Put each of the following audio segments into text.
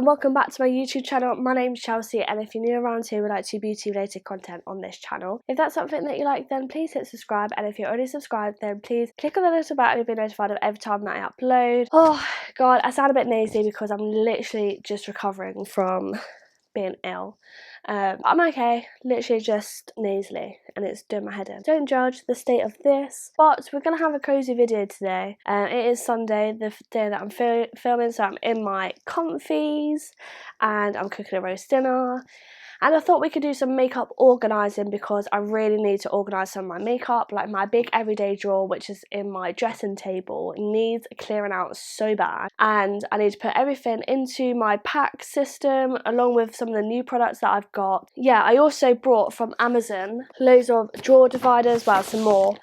and welcome back to my YouTube channel. My name's Chelsea, and if you're new around here, we like to do beauty related content on this channel. If that's something that you like, then please hit subscribe, and if you're already subscribed, then please click on the little bell and be notified of every time that I upload. Oh god, I sound a bit nasally because I'm literally just recovering from being ill. I'm okay, literally just nasally, and it's doing my head in. Don't judge the state of this, but we're gonna have a cozy video today. It is Sunday, the day that I'm filming, so I'm in my comfies and I'm cooking a roast dinner. And I thought we could do some makeup organising because I really need to organise some of my makeup. Like my big everyday drawer, which is in my dressing table, needs clearing out so bad. And I need to put everything into my pack system along with some of the new products that I've got. Yeah, I also brought from Amazon loads of drawer dividers, well, some more.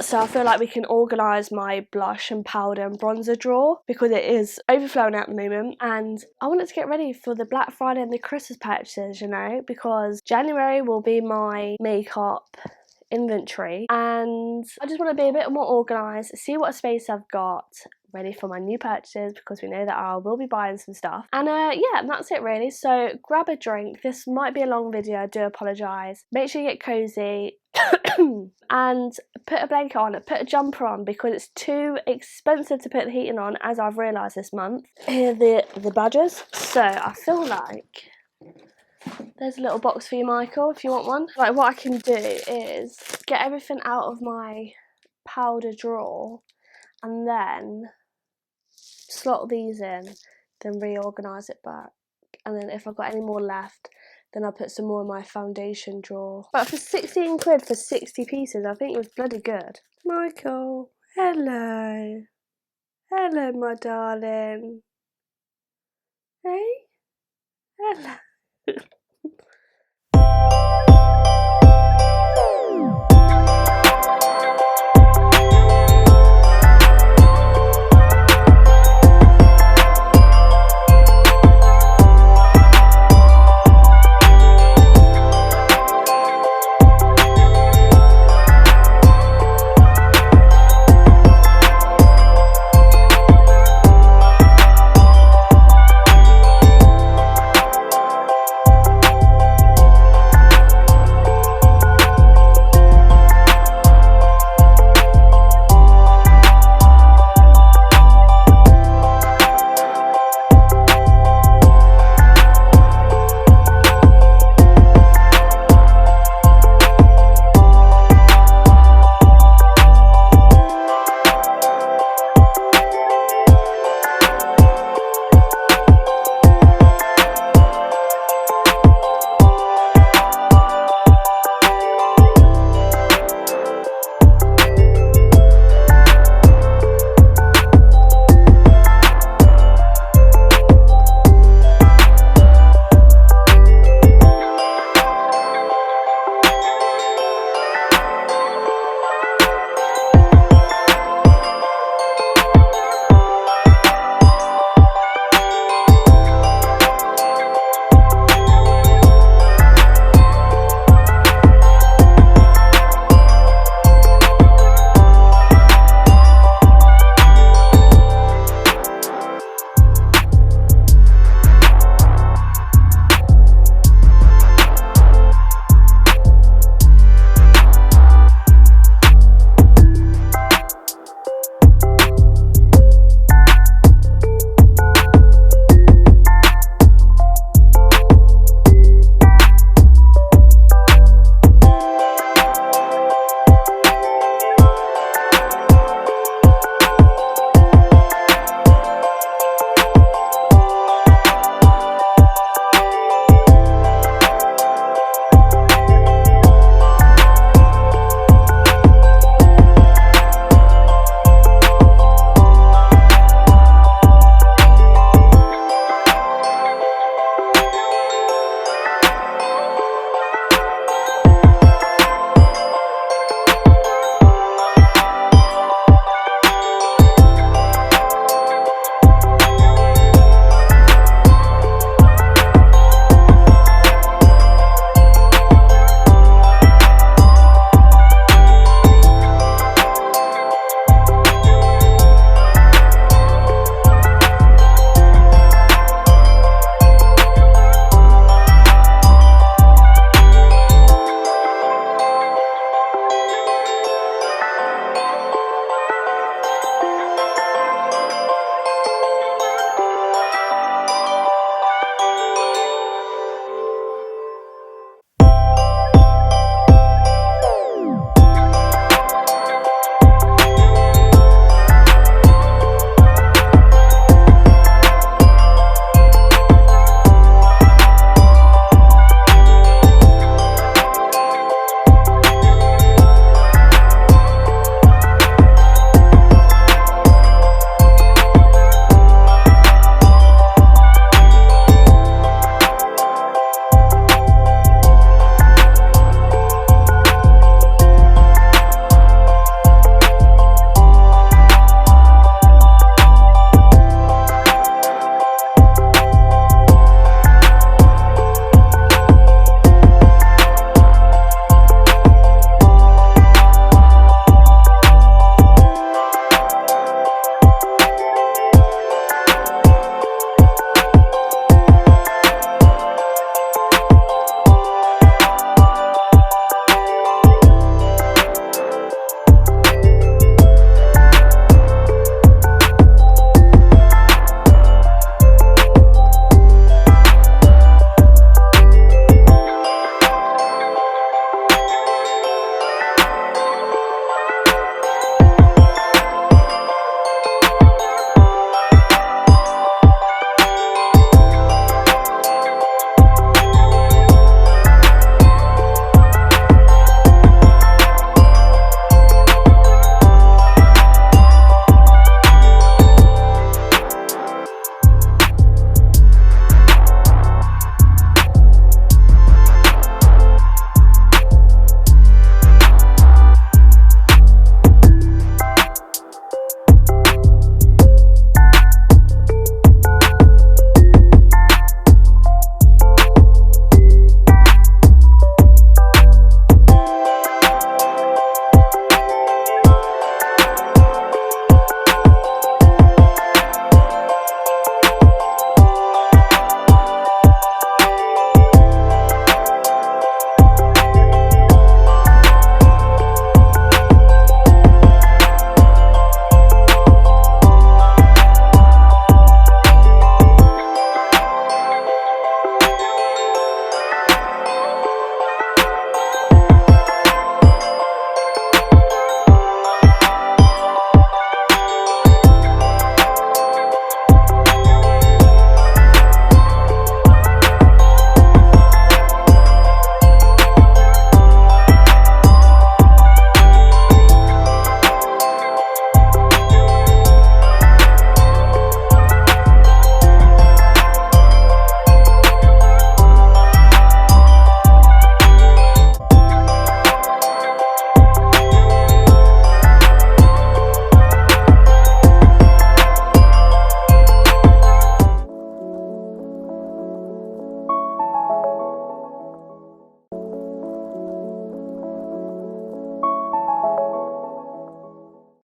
So I feel like we can organise my blush and powder and bronzer drawer because it is overflowing at the moment, and I wanted to get ready for the Black Friday and the Christmas purchases, you know, because January will be my makeup inventory and I just want to be a bit more organised, see what space I've got ready for my new purchases because we know that I will be buying some stuff. And yeah, and that's it really. So grab a drink. This might be a long video, I do apologise. Make sure you get cozy and put a blanket on, put a jumper on because it's too expensive to put the heating on, as I've realised this month. Here are the badges. So I feel like there's a little box for you, Michael, if you want one. Like what I can do is get everything out of my powder drawer and then slot these in, then reorganise it back. And then if I've got any more left, then I'll put some more in my foundation drawer. But for 16 quid for 60 pieces, I think it was bloody good. Michael, hello. Hello, my darling. Hey? Hello.